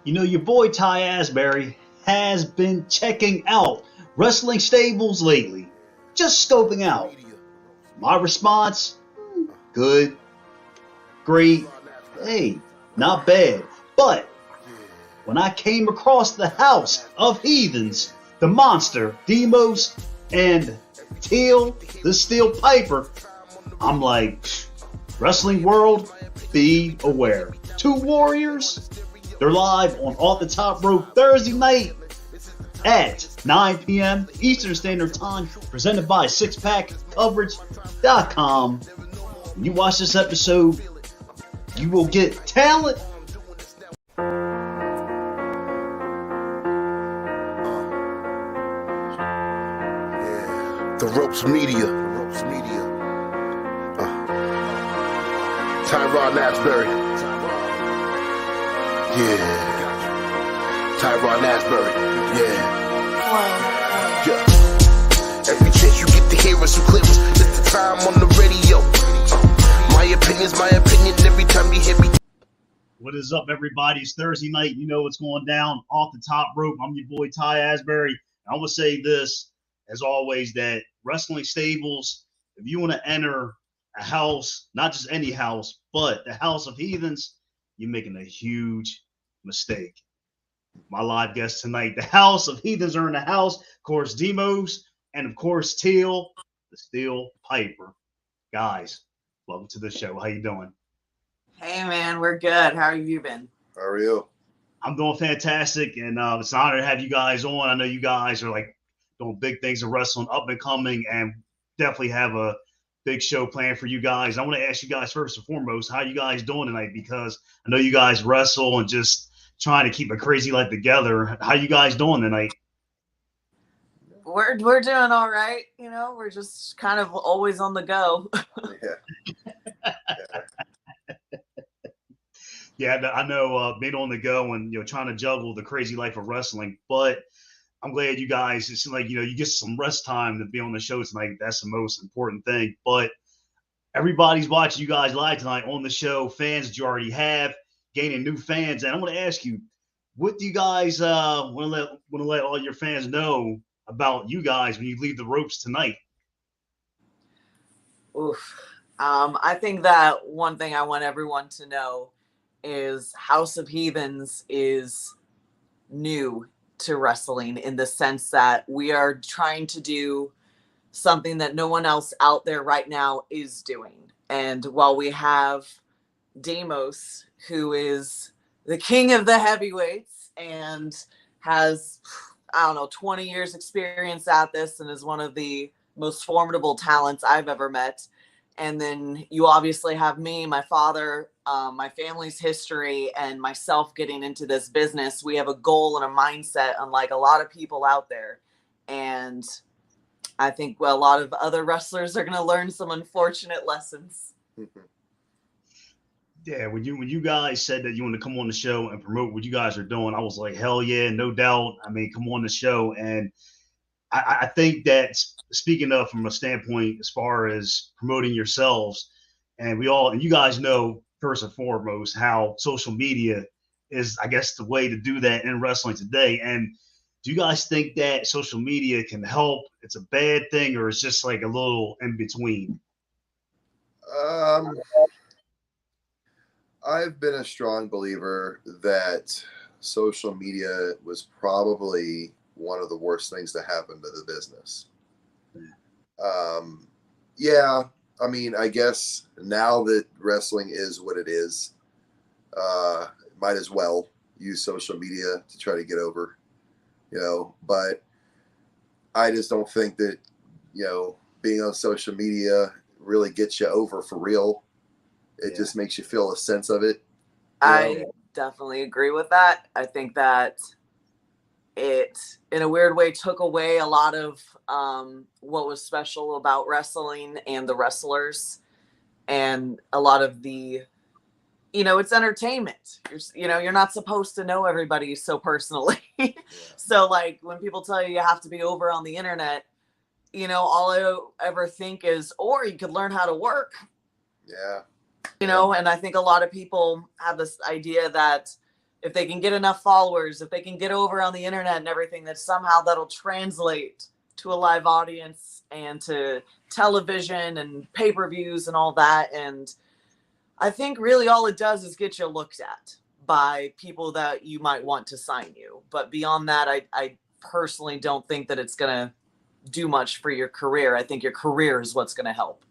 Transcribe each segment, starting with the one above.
You know, your boy Ty Asbury has been checking out wrestling stables lately, just scoping out. My response, good, great, hey, not bad. But when I came across the House of Heathens, the monster, Deimos, and Teal, the Steel Piper, I'm like, wrestling world, be aware. Two warriors, they're live on Off the Top Rope Thursday night at 9 p.m. Eastern Standard Time, presented by SixPackCoverage.com. When you watch this episode, you will get talent. The Ropes Media. Tyrone Asbury. Yeah. Tyrone Asbury. Yeah. Every chance you get to hear us, you clear us. It's the time on the radio. My opinion's my opinion every time you hear me. What is up, everybody? It's Thursday night. You know what's going down. Off the Top Rope. I'm your boy Ty Asbury. I'm going to say this, as always, that wrestling stables, if you want to enter a house, not just any house, but the House of Heathens, you're making a huge mistake. My live guests tonight, the House of Heathens are in the house. Of course, Deimos, and of course, Teal, the Steel Piper. Guys, welcome to the show. How you doing? Hey, man, we're good. How have you been? How are you? I'm doing fantastic, and it's an honor to have you guys on. I know you guys are like doing big things in wrestling, up and coming, and definitely have a big show planned for you guys. I want to ask you guys first and foremost, how you guys doing tonight? Because I know you guys wrestle and just trying to keep a crazy life together. How you guys doing tonight? We're doing all right. You know, we're just kind of always on the go. Yeah, I know being on the go and trying to juggle the crazy life of wrestling, but I'm glad you guys. It seems like you get some rest time to be on the show tonight. That's the most important thing. But everybody's watching you guys live tonight on the show. Fans that you already have, gaining new fans, and I want to ask you, what do you guys want to let all your fans know about you guys when you leave the ropes tonight? Oof. I think that one thing I want everyone to know is House of Heathens is new to wrestling in the sense that we are trying to do something that no one else out there right now is doing. And while we have Deimos, who is the king of the heavyweights and has, 20 years experience at this and is one of the most formidable talents I've ever met. And then you obviously have me, my father, my family's history, and myself getting into this business. We have a goal and a mindset, unlike a lot of people out there. And I think a lot of other wrestlers are going to learn some unfortunate lessons. Yeah, when you guys said that you want to come on the show and promote what you guys are doing, I was like, hell yeah, no doubt. I mean, come on the show. And I think that speaking of from a standpoint as far as promoting yourselves, and you guys know first and foremost how social media is, I guess, the way to do that in wrestling today. And do you guys think that social media can help? It's a bad thing, or it's just like a little in between? I've been a strong believer that social media was probably one of the worst things to happen to the business. Yeah, I mean, I guess now that wrestling is what it is, might as well use social media to try to get over, but I just don't think that, being on social media really gets you over for real. It just makes you feel a sense of it. I definitely agree with that. I think that it, in a weird way, took away a lot of what was special about wrestling and the wrestlers, and a lot of the, it's entertainment. You're not supposed to know everybody so personally. So like when people tell you have to be over on the internet, all I ever think is, or you could learn how to work. Yeah. And I think a lot of people have this idea that if they can get enough followers, if they can get over on the internet and everything, that somehow that'll translate to a live audience and to television and pay-per-views and all that. And I think really all it does is get you looked at by people that you might want to sign you. But beyond that, I personally don't think that it's going to do much for your career. I think your career is what's going to help.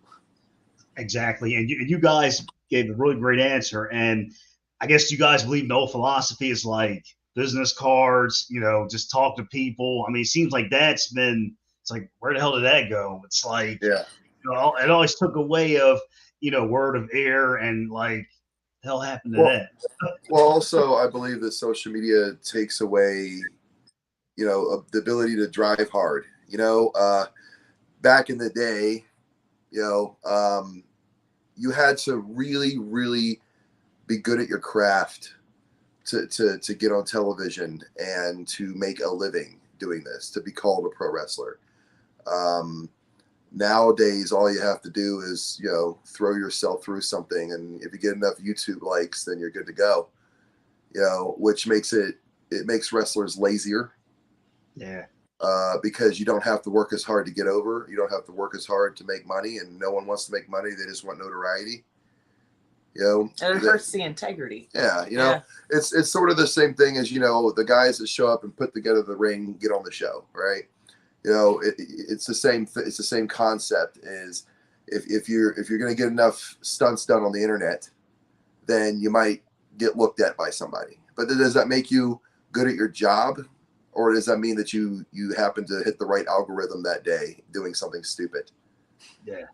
Exactly. And you guys gave a really great answer. And I guess you guys believe the old philosophy is like business cards, just talk to people. I mean, it seems like it's like, where the hell did that go? It's like, Yeah. It always took away of, word of air and like, the hell happened to that? Well, also, I believe that social media takes away, the ability to drive hard. Back in the day, you had to really, really be good at your craft to get on television and to make a living doing this, to be called a pro wrestler. Nowadays, all you have to do is, throw yourself through something. And if you get enough YouTube likes, then you're good to go, which makes it makes wrestlers lazier. Yeah. Because you don't have to work as hard to get over. You don't have to work as hard to make money, and no one wants to make money. They just want notoriety. And it hurts the integrity. Yeah, it's sort of the same thing as, the guys that show up and put together the ring, get on the show, right? It's the same. It's the same concept. Is if you're going to get enough stunts done on the internet, then you might get looked at by somebody. But does that make you good at your job, or does that mean that you happen to hit the right algorithm that day doing something stupid? Yeah.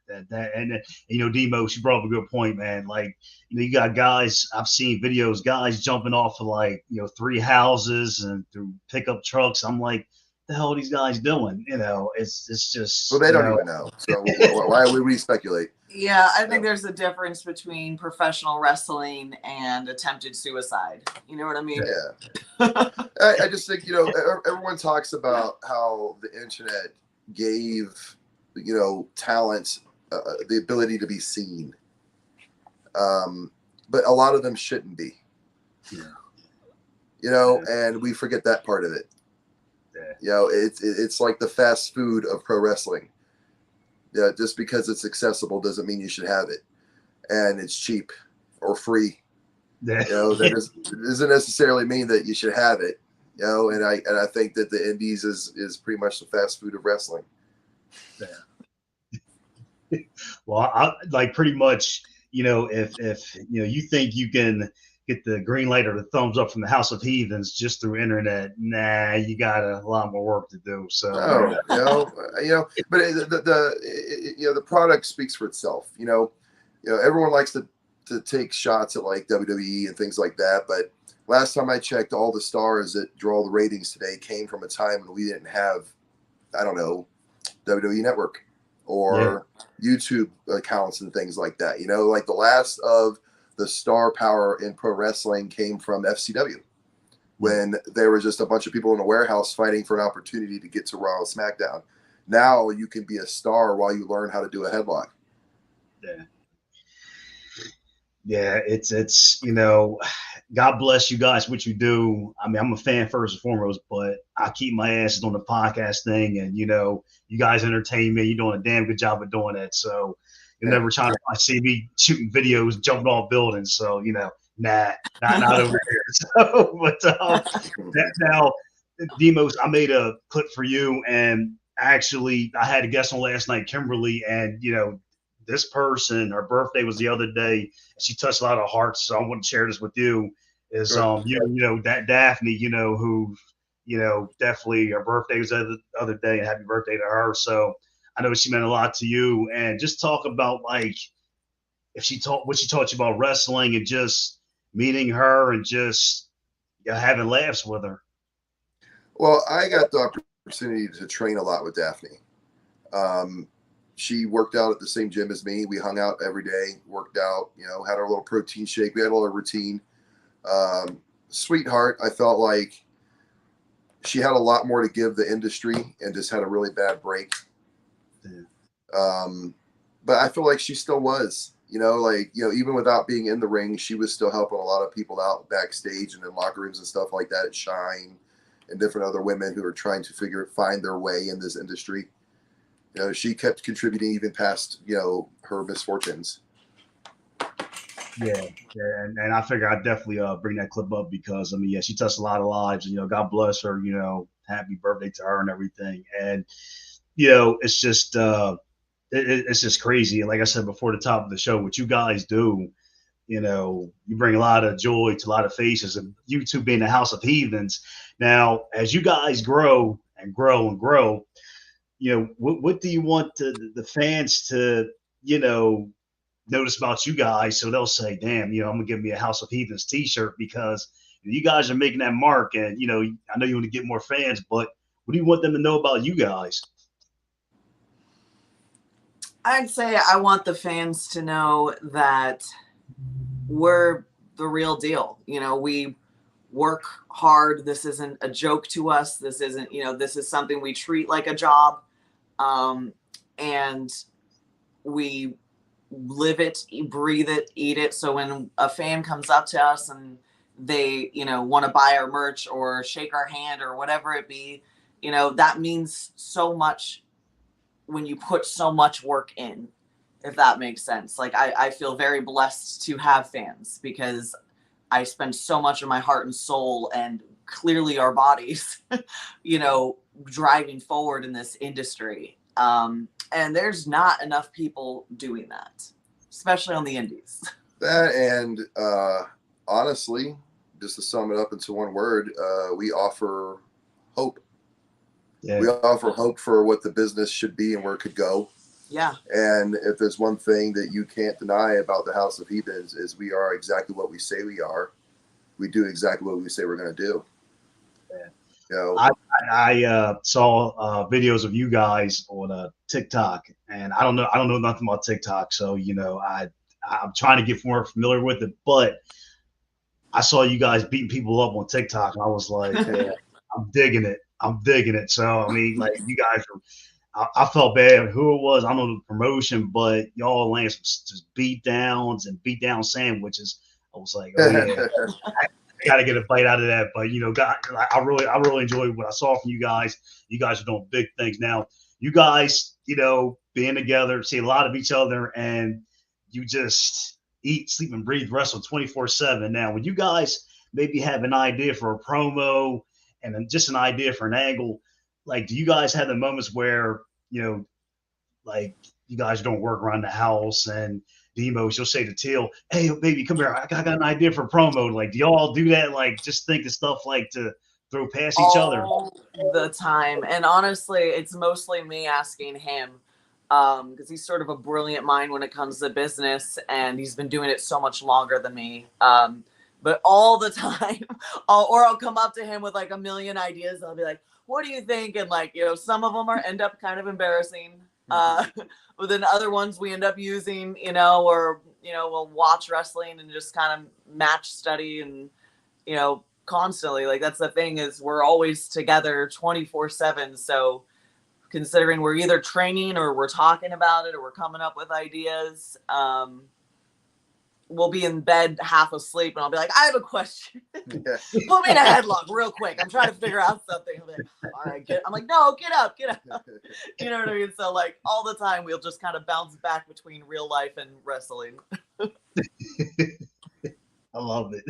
And Deimos, you brought up a good point, man. Like, you got guys, I've seen videos, guys jumping off of like, 3 houses and through pickup trucks. I'm like, the hell are these guys doing? It's just. Well, they don't even know. So why would we speculate? Yeah, I think there's a difference between professional wrestling and attempted suicide. You know what I mean? Yeah. I just think, everyone talks about how the internet gave, talent the ability to be seen. But a lot of them shouldn't be. Yeah. And we forget that part of it. Yeah. It's like the fast food of pro wrestling. Yeah, just because it's accessible doesn't mean you should have it, and it's cheap or free. Yeah. That doesn't necessarily mean that you should have it. And I think that the Indies is pretty much the fast food of wrestling. Yeah. Well, I like pretty much, if you think you can get the green light or the thumbs up from the House of Heathens just through internet, nah, you got a lot more work to do. So, but the product speaks for itself. Everyone likes to take shots at like WWE and things like that. But last time I checked, all the stars that draw the ratings today came from a time when we didn't have, I don't know, WWE Network or YouTube accounts and things like that. Like the last of the star power in pro wrestling came from FCW, when there was just a bunch of people in a warehouse fighting for an opportunity to get to Raw and SmackDown. Now you can be a star while you learn how to do a headlock. Yeah, it's God bless you guys, what you do. I mean, I'm a fan first and foremost, but I keep my asses on the podcast thing, and you guys entertain me. You're doing a damn good job of doing that. So you're never trying to see me shooting videos, jumping off buildings. So not over here. So, but now, Deimos, I made a clip for you, and actually, I had a guest on last night, Kimberly, and this person, her birthday was the other day. She touched a lot of hearts, so I want to share this with you. Is that Daphne, who definitely her birthday was the other day, and happy birthday to her. So I know she meant a lot to you, and just talk about like what she taught you about wrestling, and just meeting her and just having laughs with her. Well, I got the opportunity to train a lot with Daphne. She worked out at the same gym as me. We hung out every day, worked out, had our little protein shake. We had a little routine. Sweetheart, I felt like she had a lot more to give the industry and just had a really bad break. But I feel like she still was, Even without being in the ring, she was still helping a lot of people out backstage and in locker rooms and stuff like that at Shine and different other women who are trying to find their way in this industry. She kept contributing even past, her misfortunes. Yeah, and I figure I'd definitely bring that clip up because, I mean, yeah, she touched a lot of lives, and, God bless her, happy birthday to her and everything. And, it's just it's just crazy. And like I said before the top of the show, what you guys do, you bring a lot of joy to a lot of faces, and you two being the House of Heathens. Now, as you guys grow and grow and grow, what do you want the fans to, notice about you guys, so they'll say, damn, I'm gonna give me a House of Heathens t-shirt because you guys are making that mark, and I know you want to get more fans, but what do you want them to know about you guys? I'd say I want the fans to know that we're the real deal. We work hard. This isn't a joke to us. This isn't, this is something we treat like a job. And we live it, breathe it, eat it. So when a fan comes up to us and they, want to buy our merch or shake our hand or whatever it be, that means so much when you put so much work in, if that makes sense. Like I feel very blessed to have fans because I spend so much of my heart and soul and clearly our bodies, driving forward in this industry. And there's not enough people doing that, especially on the indies. That and honestly, just to sum it up into one word, we offer hope. Yeah. We offer hope for what the business should be and where it could go. Yeah. And if there's one thing that you can't deny about the House of Heathens is we are exactly what we say we are. We do exactly what we say we're going to do. Yeah. I saw videos of you guys on TikTok, and I don't know nothing about TikTok, so I'm trying to get more familiar with it. But I saw you guys beating people up on TikTok, and I was like, yeah, I'm digging it. So I mean, like, you guys are. I felt bad who it was. I don't know the promotion, but y'all land some just beat downs and beat down sandwiches. I was like, oh yeah. I got to get a bite out of that, but I really enjoyed what I saw from you guys. You guys are doing big things now. You guys, being together, see a lot of each other, and you just eat, sleep, and breathe wrestle 24/7. Now, when you guys maybe have an idea for a promo and then just an idea for an angle, like, do you guys have the moments where like you guys don't work around the house and Deimos, you'll say to Teal, hey, baby, come here. I got an idea for a promo. Like, do y'all do that? Like, just think of stuff like to throw past each other? All the time. And honestly, it's mostly me asking him because he's sort of a brilliant mind when it comes to business, and he's been doing it so much longer than me. But all the time, I'll come up to him with like a million ideas. I'll be like, what do you think? And like, some of them end up kind of embarrassing. But then other ones we end up using, or, we'll watch wrestling and just kind of match study and, constantly. Like, that's the thing, is we're always together 24/7. So considering we're either training or we're talking about it or we're coming up with ideas, we'll be in bed half asleep and I'll be like, I have a question. Put me in a headlock real quick. I'm trying to figure out something. I'm like, all right, I'm like, no, get up. You know what I mean? So like all the time we'll just kind of bounce back between real life and wrestling. I love it.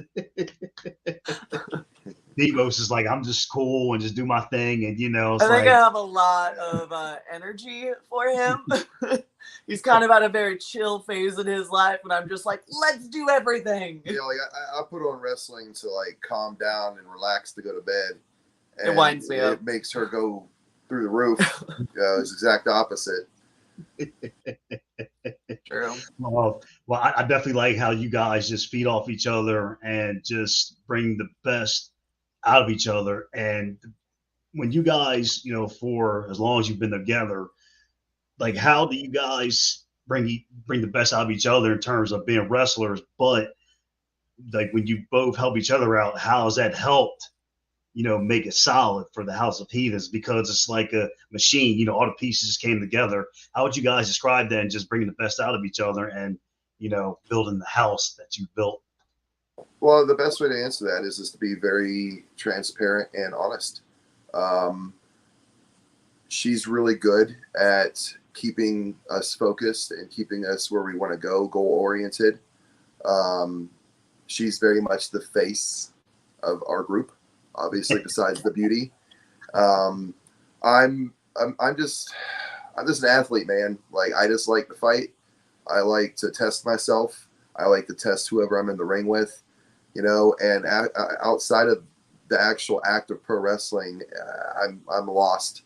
Deimos is like, I'm just cool and just do my thing. And, I think I have a lot of energy for him. He's kind of at a very chill phase in his life, and I'm just like, let's do everything. Yeah, like I put on wrestling to like calm down and relax to go to bed. And it winds me up. It makes her go through the roof. It's exact opposite. True. Well, I definitely like how you guys just feed off each other and just bring the best out of each other. And when you guys, for as long as you've been together, like, how do you guys bring the best out of each other in terms of being wrestlers? But like, when you both help each other out, how has that helped, make it solid for the House of Heathens? Because it's like a machine, all the pieces just came together. How would you guys describe that and just bringing the best out of each other and, building the house that you built? Well, the best way to answer that is to be very transparent and honest. She's really good at keeping us focused and keeping us where we want to go, goal oriented. She's very much the face of our group, obviously, besides the beauty. I'm just an athlete, man. Like, I just like to fight. I like to test myself. I like to test whoever I'm in the ring with, and outside of the actual act of pro wrestling, I'm lost,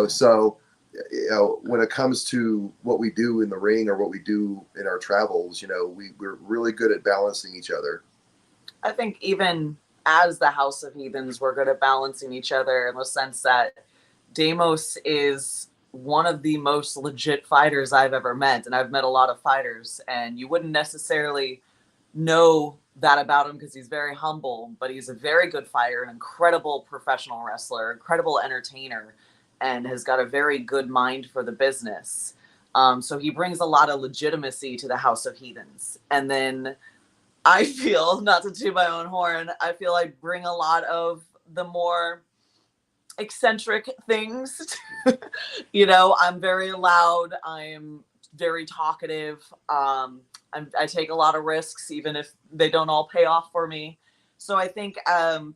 so, when it comes to what we do in the ring or what we do in our travels, we're really good at balancing each other. I think even as the House of Heathens, we're good at balancing each other in the sense that Deimos is one of the most legit fighters I've ever met. And I've met a lot of fighters, and you wouldn't necessarily know that about him because he's very humble, but he's a very good fighter, an incredible professional wrestler, incredible entertainer, and has got a very good mind for the business. So he brings a lot of legitimacy to the House of Heathens. And then I feel, not to toot my own horn, I feel I bring a lot of the more eccentric things. I'm very loud. I'm very talkative. I take a lot of risks, even if they don't all pay off for me. So I think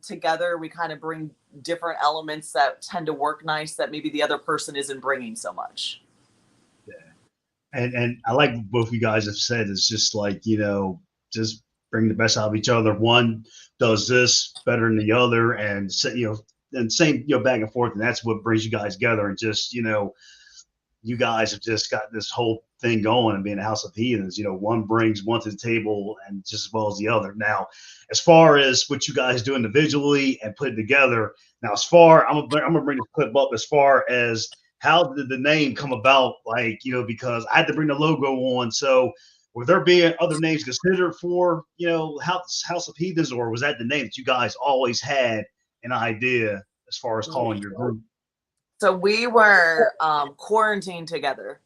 together we kind of bring different elements that tend to work nice that maybe the other person isn't bringing so much. Yeah. And I like what both you guys have said. It's just like, just bring the best out of each other. One does this better than the other, and and same, back and forth. And that's what brings you guys together. And just, you guys have just got this whole thing going and being a House of Heathens. One brings one to the table and just as well as the other. Now, as far as what you guys do individually and put it together, now I'm gonna bring this clip up as far as how did the name come about? Like, because I had to bring the logo on. So were there being other names considered for, House of Heathens, or was that the name that you guys always had an idea as far as calling your group? So we were quarantined together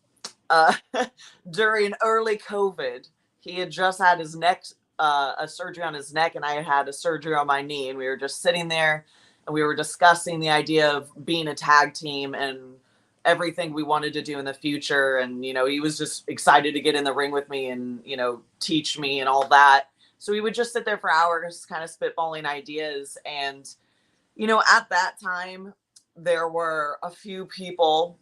during early COVID. He had just had his neck, a surgery on his neck, and I had a surgery on my knee. And we were just sitting there, and we were discussing the idea of being a tag team and everything we wanted to do in the future. And, he was just excited to get in the ring with me and, teach me and all that. So we would just sit there for hours, kind of spitballing ideas. And, at that time, there were a few people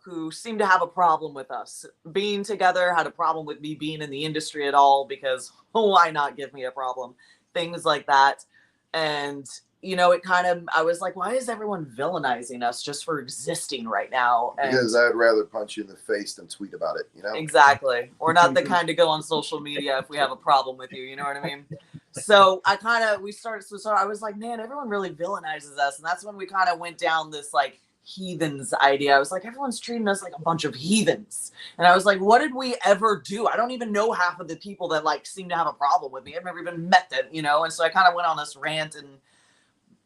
who seemed to have a problem with us being together, had a problem with me being in the industry at all, because why not give me a problem? Things like that. And, I was like, why is everyone villainizing us just for existing right now? And because I'd rather punch you in the face than tweet about it, Exactly. We're not the kind to go on social media if we have a problem with you, you know what I mean? So I was like, man, everyone really villainizes us. And that's when we kind of went down this like heathens idea. I was like, everyone's treating us like a bunch of heathens. And I was like, what did we ever do? I don't even know half of the people that like seem to have a problem with me. I've never even met them, And so I kind of went on this rant, and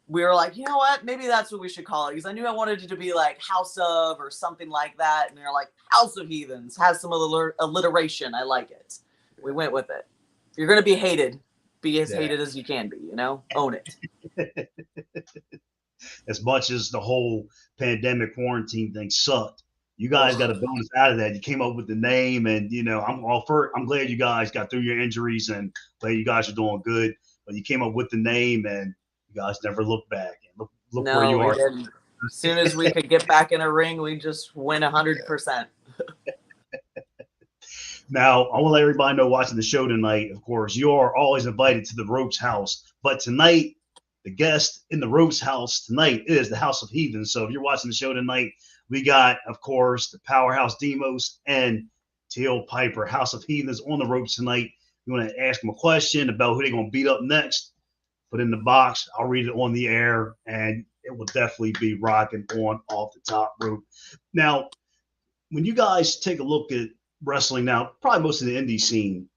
we were like, you know what? Maybe that's what we should call it. Because I knew I wanted it to be like House of or something like that. And they're like, House of Heathens has some alliteration. I like it. We went with it. If you're going to be hated, be as hated as you can be, own it. As much as the whole pandemic quarantine thing sucked, you guys got a bonus out of that. You came up with the name, and I'm glad you guys got through your injuries, and glad you guys are doing good. But you came up with the name, and you guys never looked back. And look no, where you are. Didn't. As soon as we could get back in a ring, we just went 100%. Now, I want to let everybody know watching the show tonight, of course, you are always invited to the Ropes House. But tonight, the guest in the Ropes House tonight is the House of Heathens. So if you're watching the show tonight, we got, of course, the Powerhouse Deimos and Teal Piper, House of Heathens, on the ropes tonight. You want to ask them a question about who they're going to beat up next, put in the box. I'll read it on the air, and it will definitely be rocking on off the top rope. Now, when you guys take a look at wrestling now, probably most of the indie scene,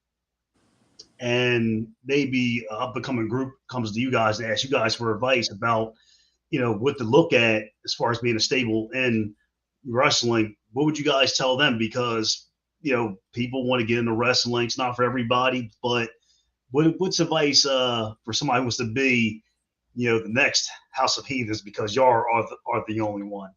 and maybe a up-and-coming group comes to you guys to ask you guys for advice about, what to look at as far as being a stable in wrestling, what would you guys tell them? Because people want to get into wrestling. It's not for everybody, but what's advice for somebody who wants to be, the next House of Heathens, because y'all are the only one?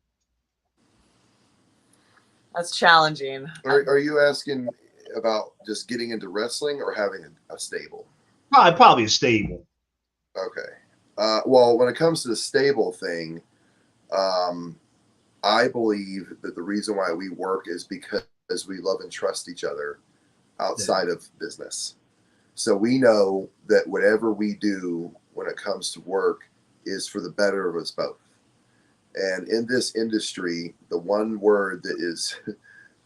That's challenging. Are you asking about just getting into wrestling or having a stable? Probably a stable. Okay. Well, when it comes to the stable thing, I believe that the reason why we work is because we love and trust each other outside of business. So we know that whatever we do when it comes to work is for the better of us both. And in this industry, the one word that is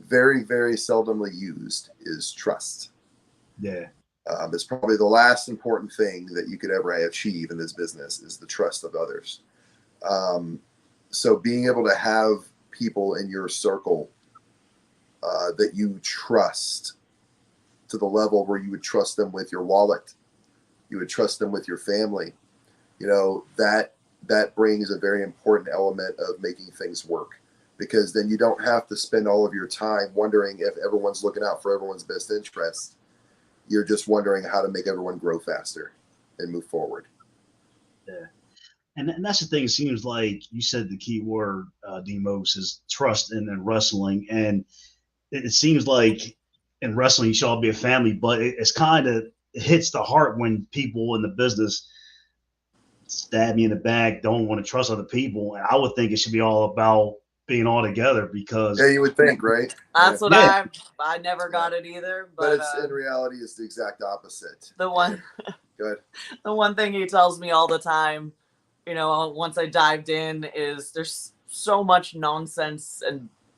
very, very seldomly used is trust. Yeah. It's probably the last important thing that you could ever achieve in this business is the trust of others. So being able to have people in your circle that you trust to the level where you would trust them with your wallet, you would trust them with your family, that brings a very important element of making things work, because then you don't have to spend all of your time wondering if everyone's looking out for everyone's best interest. You're just wondering how to make everyone grow faster and move forward. Yeah. And that's the thing. It seems like you said the key word, Deimos, is trust in wrestling. And it seems like in wrestling, you should all be a family, but it's kind of, it hits the heart when people in the business stab me in the back, don't want to trust other people. And I would think it should be all about being all together, because you would think, right? That's what I never got it either. But it's in reality, it's the exact opposite. The one, good. The one thing he tells me all the time, once I dived in, is there's so much nonsense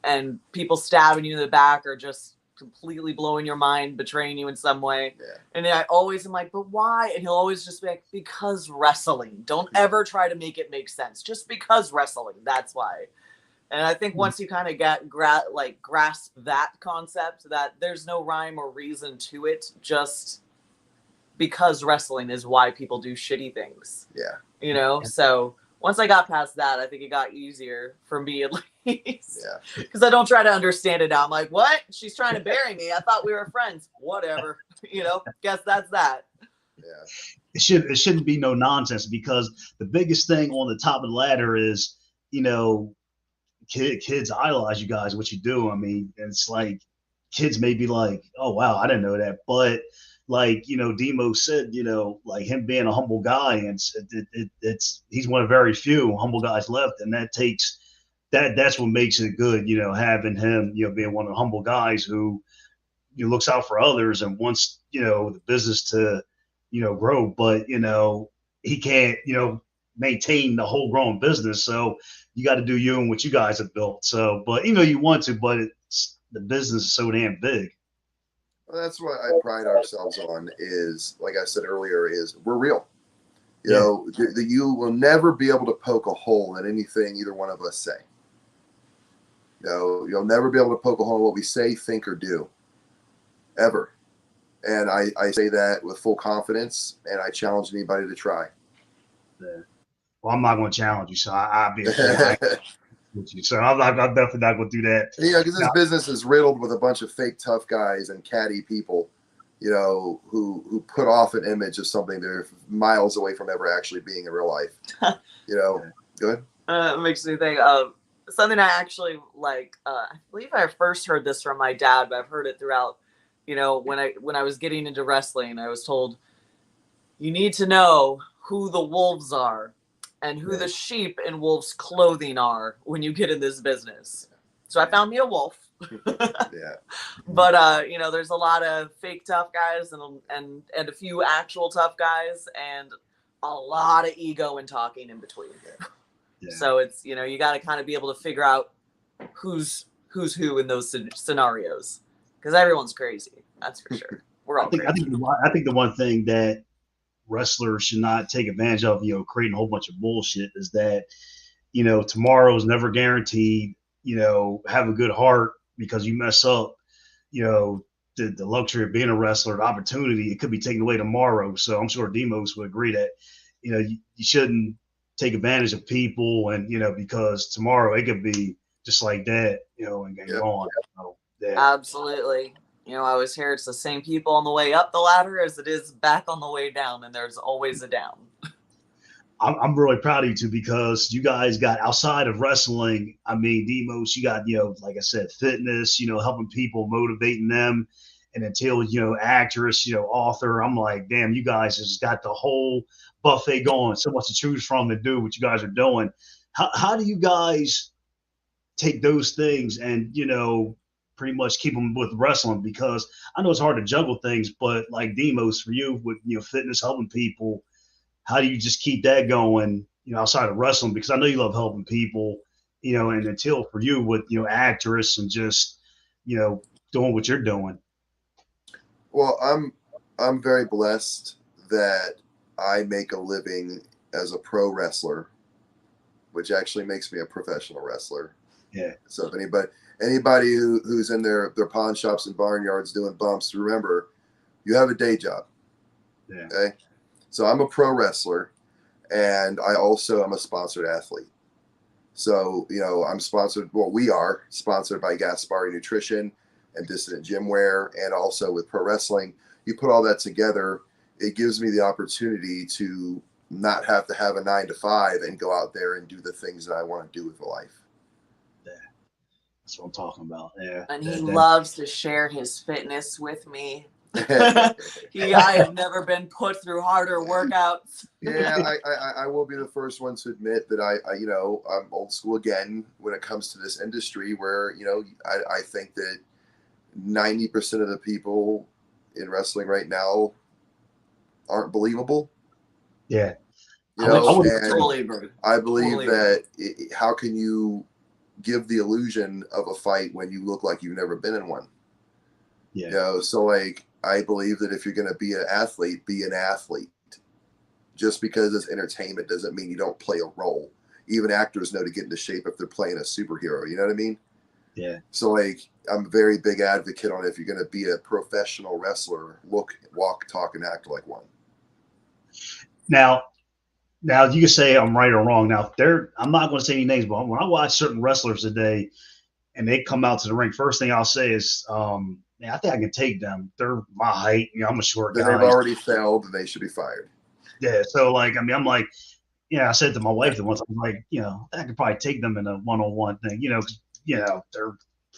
and people stabbing you in the back or just completely blowing your mind, betraying you in some way. Yeah. And I always am like, but why? And he'll always just be like, because wrestling. Don't ever try to make it make sense. Just because wrestling. That's why. And I think once you kind of grasp that concept, that there's no rhyme or reason to it, just because wrestling is why people do shitty things. Yeah. So once I got past that, I think it got easier for me at least. Yeah. Because I don't try to understand it now. I'm like, what? She's trying to bury me. I thought we were friends. Whatever. Guess that's that. Yeah. It shouldn't be no nonsense, because the biggest thing on the top of the ladder is, kids idolize you guys, what you do. I mean, it's like kids may be like, oh, wow, I didn't know that. But like, Deimos said, like him being a humble guy, and it's he's one of very few humble guys left. And that's what makes it good, having him, being one of the humble guys who looks out for others and wants, the business to, grow. But, he can't, maintain the whole growing business. So you got to do you and what you guys have built. So, but you want to, but the business is so damn big. Well, that's what I pride ourselves on, is, like I said earlier, is we're real. You will never be able to poke a hole in anything either one of us say. You'll never be able to poke a hole in what we say, think, or do, ever. And I say that with full confidence, and I challenge anybody to try. Yeah. Well, I'm not going to challenge you, so I'll be with you. So I'm definitely not going to do that. Because this business is riddled with a bunch of fake tough guys and catty people, who put off an image of something they're miles away from ever actually being in real life. Go ahead. It makes me think of something I actually like. I believe I first heard this from my dad, but I've heard it throughout. When I was getting into wrestling, I was told, you need to know who the wolves are and who the sheep in wolves' clothing are when you get in this business. So I found me a wolf. Yeah. But there's a lot of fake tough guys and a few actual tough guys, and a lot of ego and talking in between. Yeah. So it's you got to kind of be able to figure out who's who in those scenarios, because everyone's crazy. That's for sure. We're all crazy. I think the one thing that wrestlers should not take advantage of, creating a whole bunch of bullshit, is that, tomorrow is never guaranteed. Have a good heart, because you mess up, the luxury of being a wrestler, the opportunity, it could be taken away tomorrow. So I'm sure Deimos would agree that, you shouldn't take advantage of people, and, because tomorrow it could be just like that, and get on. So, Yeah. Absolutely. You know, I always hear it's the same people on the way up the ladder as it is back on the way down, and there's always a down. I'm really proud of you two because you guys got outside of wrestling. I mean, Deimos, you got, like I said, fitness, helping people, motivating them. And then Teal, actress, author. I'm like, damn, you guys just got the whole buffet going. So much to choose from to do what you guys are doing. How do you guys take those things and, pretty much keep them with wrestling? Because I know it's hard to juggle things, but like Deimos, for you with, fitness, helping people, how do you just keep that going, outside of wrestling? Because I know you love helping people, and until for you with, actress and just, doing what you're doing. Well, I'm very blessed that I make a living as a pro wrestler, which actually makes me a professional wrestler. Yeah. So if anybody who's in their pawn shops and barnyards doing bumps, remember, you have a day job. Yeah. Okay. So I'm a pro wrestler, and I also am a sponsored athlete. So, I'm sponsored. Well, we are sponsored by Asbury Nutrition and Dissident Gymwear, and also with pro wrestling. You put all that together, it gives me the opportunity to not have to have a 9 to 5 and go out there and do the things that I want to do with life. Yeah. That's what I'm talking about. Yeah. And he loves to share his fitness with me. I have never been put through harder workouts. Yeah, I will be the first one to admit that I'm old school again when it comes to this industry where, I think that 90% of the people in wrestling right now aren't believable. Yeah. I believe Totally that how can you give the illusion of a fight when you look like you've never been in one? Yeah. So like, I believe that if you're going to be an athlete, be an athlete. Just because it's entertainment doesn't mean you don't play a role. Even actors know to get into shape if they're playing a superhero. You know what I mean? Yeah. So like, I'm a very big advocate on if you're going to be a professional wrestler, look, walk, talk, and act like one. Now you can say I'm right or wrong. Now I'm not going to say any names, but when I watch certain wrestlers today and they come out to the ring, first thing I'll say is, I think I can take them. They're my height. I'm a short guy. They've already failed and they should be fired. Yeah. So like, I'm like, I said to my wife once, I'm like, I could probably take them in a one-on-one thing, they're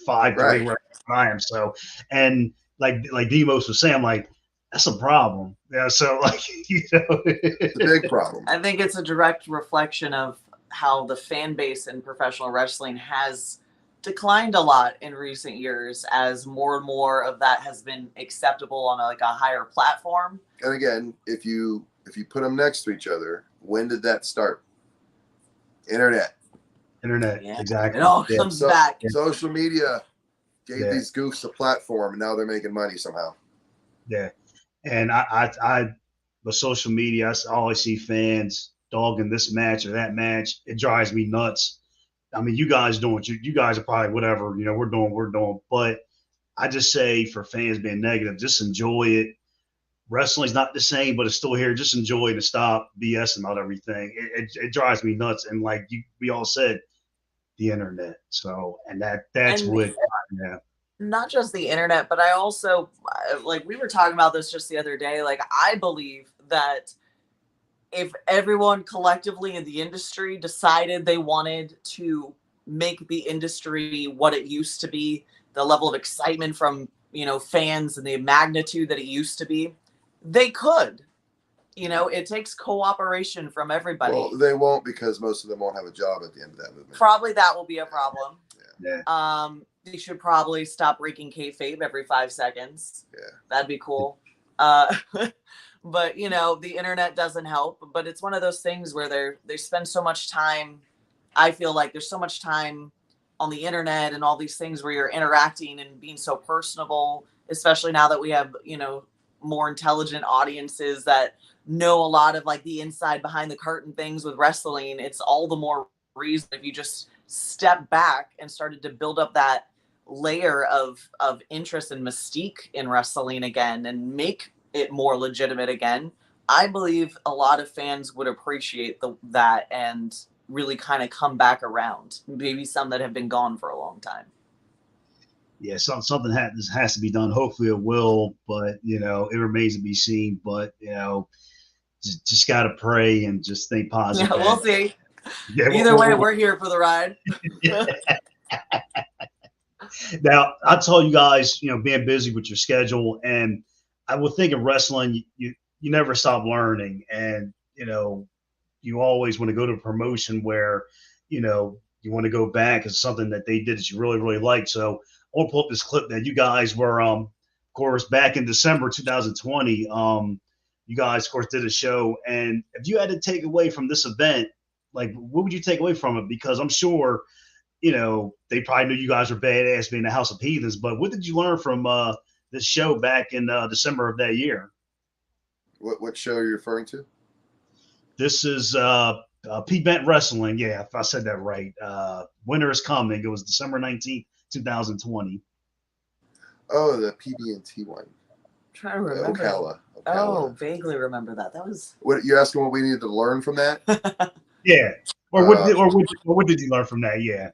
5'3" where I am. So, and like Deimos was saying, like, that's a problem. Yeah. So like, it's a big problem. I think it's a direct reflection of how the fan base in professional wrestling has declined a lot in recent years as more and more of that has been acceptable on a higher platform. And again, if you put them next to each other, when did that start? Internet. Yeah. Exactly. It all comes back. Social media gave these goofs a platform, and now they're making money somehow. Yeah. And I with social media, I always see fans dogging this match or that match. It drives me nuts. I mean, you guys doing what you guys are probably whatever, we're doing. But I just say for fans being negative, just enjoy it. Wrestling's not the same, but it's still here. Just enjoy it and stop BSing about everything. It drives me nuts. And like we all said, the internet. So, and that's what, yeah. Not just the internet, but I also, like we were talking about this just the other day, like I believe that if everyone collectively in the industry decided they wanted to make the industry what it used to be, the level of excitement from, fans and the magnitude that it used to be, they could. It takes cooperation from everybody. Well, they won't because most of them won't have a job at the end of that movement. Probably that will be a problem. Yeah. They should probably stop breaking kayfabe every 5 seconds. Yeah. That'd be cool. But the internet doesn't help. But it's one of those things where they spend so much time. I feel like there's so much time on the internet and all these things where you're interacting and being so personable, especially now that we have, more intelligent audiences that know a lot of like the inside behind the curtain things with wrestling. It's all the more reason if you just step back and started to build up that layer of interest and mystique in wrestling again and make it more legitimate again. I believe a lot of fans would appreciate that and really kind of come back around. Maybe some that have been gone for a long time. yeah, something has to be done. Hopefully it will, but it remains to be seen. But just gotta pray and just think Yeah, positive. we'll see. Yeah, Either way, we're here for the ride. now I told you guys, being busy with your schedule, and I would think in wrestling, you never stop learning, and you always want to go to a promotion where you want to go back. It's something that they did that you really really liked. So I want to pull up this clip that you guys were, of course, back in December 2020. You guys, of course, did a show, and if you had to take away from this event, like what would you take away from it? Because I'm sure they probably knew you guys were badass being the House of Heathens, but what did you learn from this show back in December of that year? What show are you referring to? This is P-Bent Wrestling. Yeah, if I said that right. Winter is Coming. It was December 19th, 2020. Oh, the PB&T one. I'm trying to remember. Ocala. Oh, vaguely remember that. That was. What you're asking? What we needed to learn from that? Yeah. Or what did you learn from that? Yeah.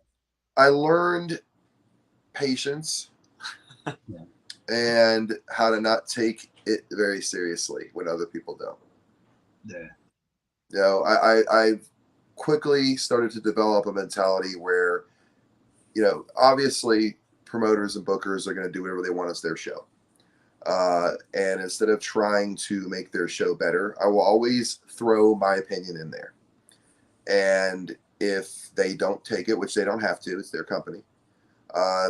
I learned patience and how to not take it very seriously when other people don't. Yeah. I quickly started to develop a mentality where, obviously promoters and bookers are going to do whatever they want as their show. And instead of trying to make their show better, I will always throw my opinion in there. And if they don't take it, which they don't have to, it's their company,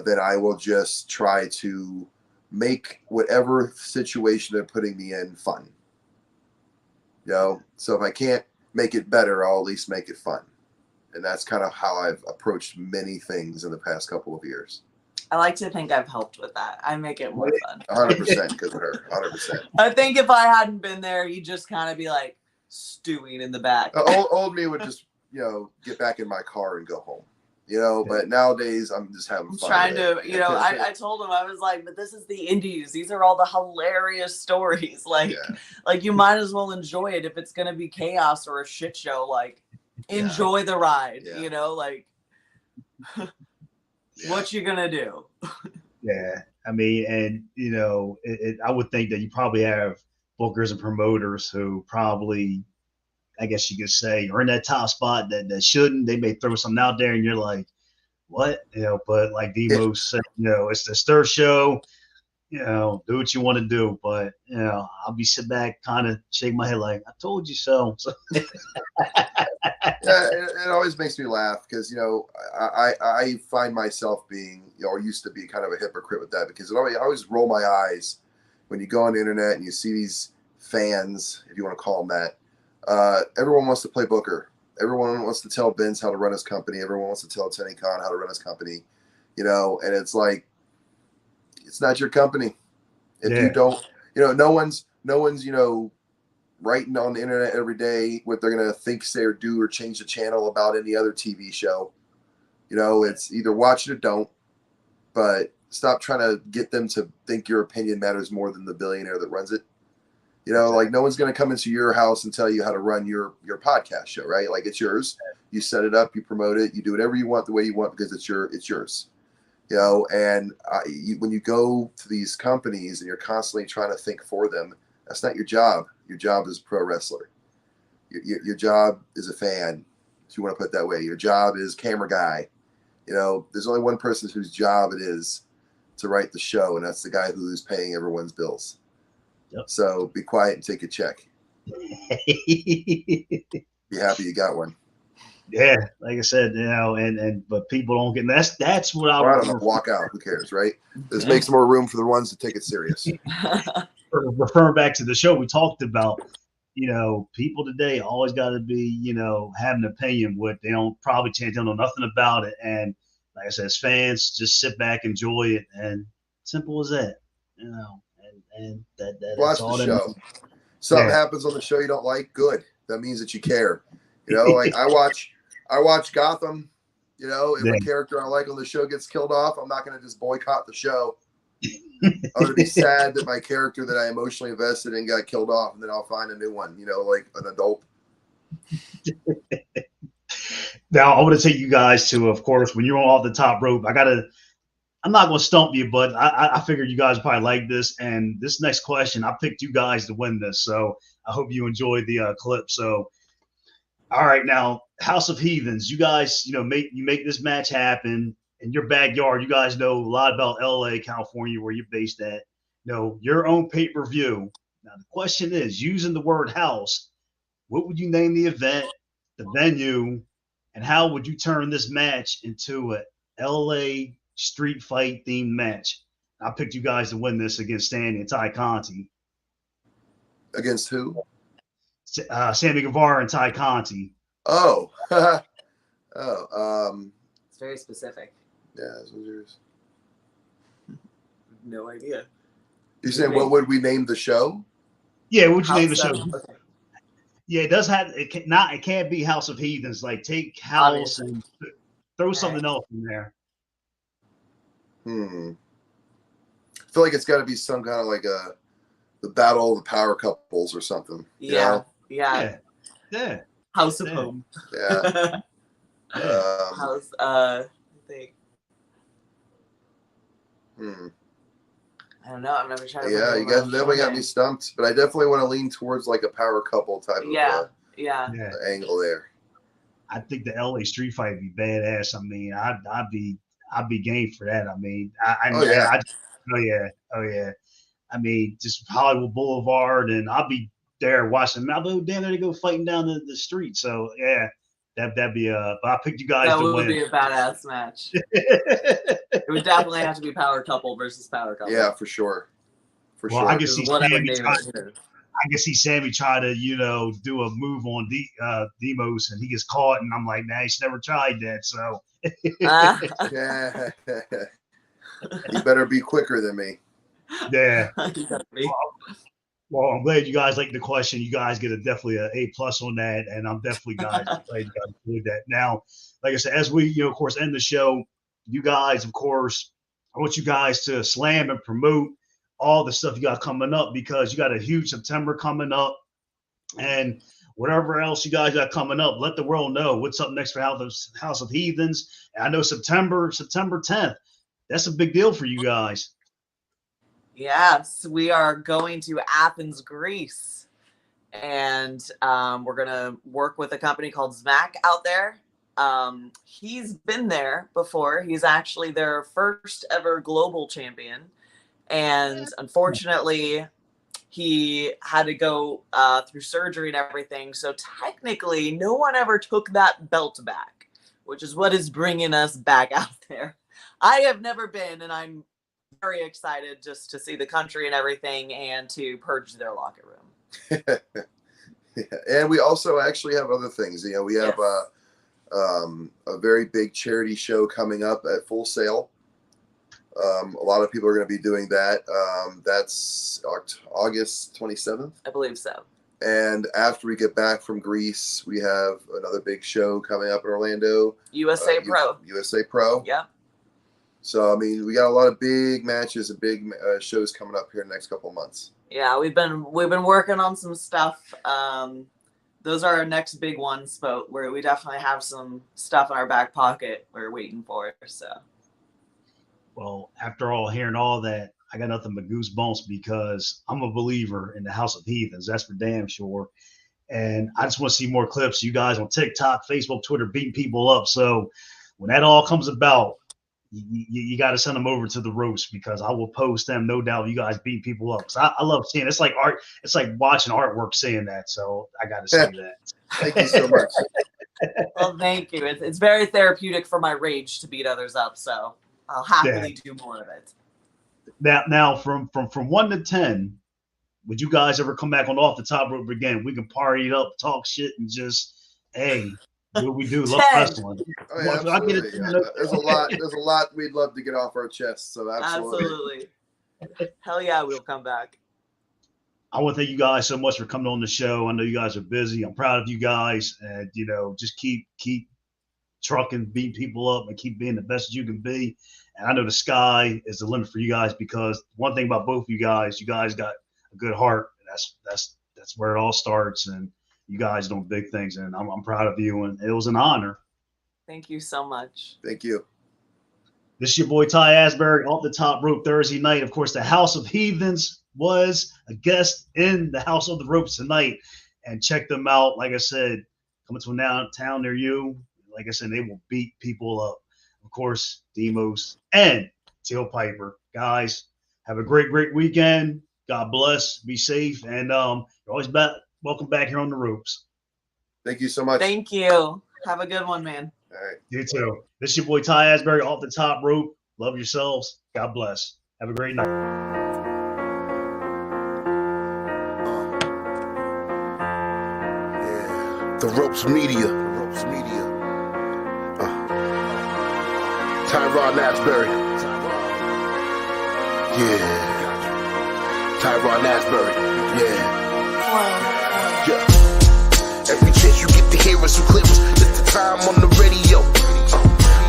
then I will just try to make whatever situation they're putting me in fun. So if I can't make it better, I'll at least make it fun. And that's kind of how I've approached many things in the past couple of years. I like to think I've helped with that. I make it more fun. 100% because of her. 100%. I think if I hadn't been there, you'd just kind of be like stewing in the back. Old me would just, get back in my car and go home. But nowadays I'm just having fun. I'm trying to, I told him, I was like, but this is the indies. These are all the hilarious stories. Like you might as well enjoy it if it's going to be chaos or a shit show. Like, enjoy the ride, what you going to do? Yeah. I mean, and, I would think that you probably have bookers and promoters who probably, I guess you could say, are in that top spot that shouldn't. They may throw something out there and you're like, what? But like Deimos said, it's the stir show, do what you want to do. But, I'll be sit back, kind of shake my head like, I told you so. It always makes me laugh because, I find myself being, or used to be kind of a hypocrite with that because I always roll my eyes when you go on the internet and you see these fans, if you want to call them that. Everyone wants to play booker. Everyone wants to tell Vince how to run his company. Everyone wants to tell Tony Khan how to run his company, and it's like, it's not your company. If you don't, no one's, writing on the internet every day what they're going to think, say, or do, or change the channel about any other TV show. It's either watch it or don't, but stop trying to get them to think your opinion matters more than the billionaire that runs it. Like no one's going to come into your house and tell you how to run your podcast show, right? Like it's yours. You set it up, you promote it, you do whatever you want the way you want because it's yours. And when you go to these companies and you're constantly trying to think for them, that's not your job. Your job is a pro wrestler. Your job is a fan, if you want to put it that way. Your job is camera guy. There's only one person whose job it is to write the show, and that's the guy who's paying everyone's bills. Yep. So be quiet and take a check. Be happy you got one. Yeah, like I said, but people don't get that's what I don't walk out. Who cares, right? This makes more room for the ones that take it serious. Referring back to the show we talked about, people today always got to be, have an opinion. What they don't probably change, they don't know nothing about it. And like I said, as fans, just sit back, enjoy it, and simple as that. And watch the show. Something happens on the show you don't like, good. That means that you care. Like I watch Gotham. If a character I like on the show gets killed off, I'm not going to just boycott the show. I'm going to be sad that my character that I emotionally invested in got killed off, and then I'll find a new one, like an adult. Now, I want to take you guys to, of course, when you're off the top rope, I'm I'm not going to stump you, but I figured you guys probably like this. And this next question, I picked you guys to win this. So I hope you enjoyed the clip. So, all right, now House of Heathens, you guys, make this match happen in your backyard. You guys know a lot about LA, California, where you're based at. Your own pay-per-view. Now the question is, using the word house, what would you name the event, the venue, and how would you turn this match into a LA street fight themed match? I picked you guys to win this against Stanley and Ty Conti. Against who? Sammy Guevara and Ty Conti. Oh. It's very specific. Yeah, this was yours. No idea. You're saying what would we name the show? Yeah, what would you name the show? Okay. Yeah, it does have it can't be House of Heathens. Like take house and throw something else in there. I feel like it's got to be some kind of like the battle of the power couples or something. Yeah. House of Home. Yeah. House. I think. I don't know. I've never tried. Yeah, you guys definitely got me stumped, but I definitely want to lean towards like a power couple type of angle there. I think the LA street fight would be badass. I mean, I'd be game for that. I mean, oh yeah. I mean, just Hollywood Boulevard, and I'll be there watching them. I'll be damn there to go fighting down the street. So yeah, that'd be but I picked you guys to win. That would be a badass match. It would definitely have to be power couple versus power couple. Yeah, for sure. Well, I can see Sammy try to, do a move on Deimos, and he gets caught, and I'm like, nah, he's never tried that. So yeah, you better be quicker than me. Yeah. Well, I'm glad you guys like the question. You guys get definitely an A+ on that, and I'm definitely glad you guys enjoyed that. Now, like I said, as we, of course, end the show, you guys, of course, I want you guys to slam and promote all the stuff you got coming up, because you got a huge September coming up, and whatever else you guys got coming up, let the world know what's up next for House of Heathens. And I know September 10th, that's a big deal for you guys. Yes, we are going to Athens, Greece, and we're going to work with a company called Zmack out there. He's been there before. He's actually their first ever global champion, and unfortunately, he had to go through surgery and everything. So technically, no one ever took that belt back, which is what is bringing us back out there. I have never been, and I'm very excited just to see the country and everything, and to purge their locker room. Yeah. And we also actually have other things. We have a very big charity show coming up at Full Sail. A lot of people are going to be doing that. That's August 27th. I believe so. And after we get back from Greece, we have another big show coming up in Orlando. USA Pro. USA Pro. Yeah. So, I mean, we got a lot of big matches and big shows coming up here in the next couple of months. Yeah, we've been working on some stuff. Those are our next big ones, but where we definitely have some stuff in our back pocket we're waiting for. So, well, after all, hearing all that, I got nothing but goosebumps, because I'm a believer in the House of Heathens. That's for damn sure. And I just want to see more clips of you guys on TikTok, Facebook, Twitter, beating people up. So when that all comes about, you got to send them over to the roast, because I will post them. No doubt you guys beat people up. So I love seeing it. It's like art. It's like watching artwork, seeing that. So I got to say that. Thank you so much. Well, thank you. It's very therapeutic for my rage to beat others up. So I'll happily do more of it. Now from 1 to 10, would you guys ever come back on Off the Top Rope again? We can party it up, talk shit, and just, hey, what we do, love wrestling. Oh, yeah, absolutely. There's a lot we'd love to get off our chests. So absolutely. Hell yeah, we'll come back. I want to thank you guys so much for coming on the show. I know you guys are busy. I'm proud of you guys, and just keep trucking, beating people up, and keep being the best you can be. And I know the sky is the limit for you guys, because one thing about both you guys got a good heart. That's where it all starts, and you guys doing big things, and I'm proud of you, and it was an honor. Thank you so much. Thank you. This is your boy Ty Asbury off the top rope Thursday night. Of course, the House of Heathens was a guest in the House of the Ropes tonight. And check them out. Like I said, coming to a town near you. Like I said, they will beat people up. Of course, Deimos and Teal Piper. Guys, have a great, great weekend. God bless. Be safe. And you're always welcome back here on the ropes. Thank you so much. Thank you. Have a good one, man. All right. You too. This is your boy Ty Asbury off the top rope. Love yourselves. God bless. Have a great night. The Ropes Media. Tyron Asbury. Yeah. Tyron Asbury. Yeah. Every chance you get to hear us, some clearance. It's the time on the radio.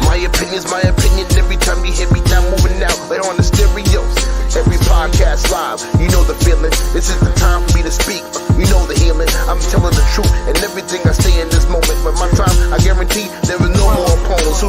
My opinion's my opinion. Every time you hear me now moving out, they're on the stereos. Every podcast live, you know the feeling. This is the time for me to speak. You know the healing. I'm telling the truth and everything I say in this moment. But my time, I guarantee there is no more opponents.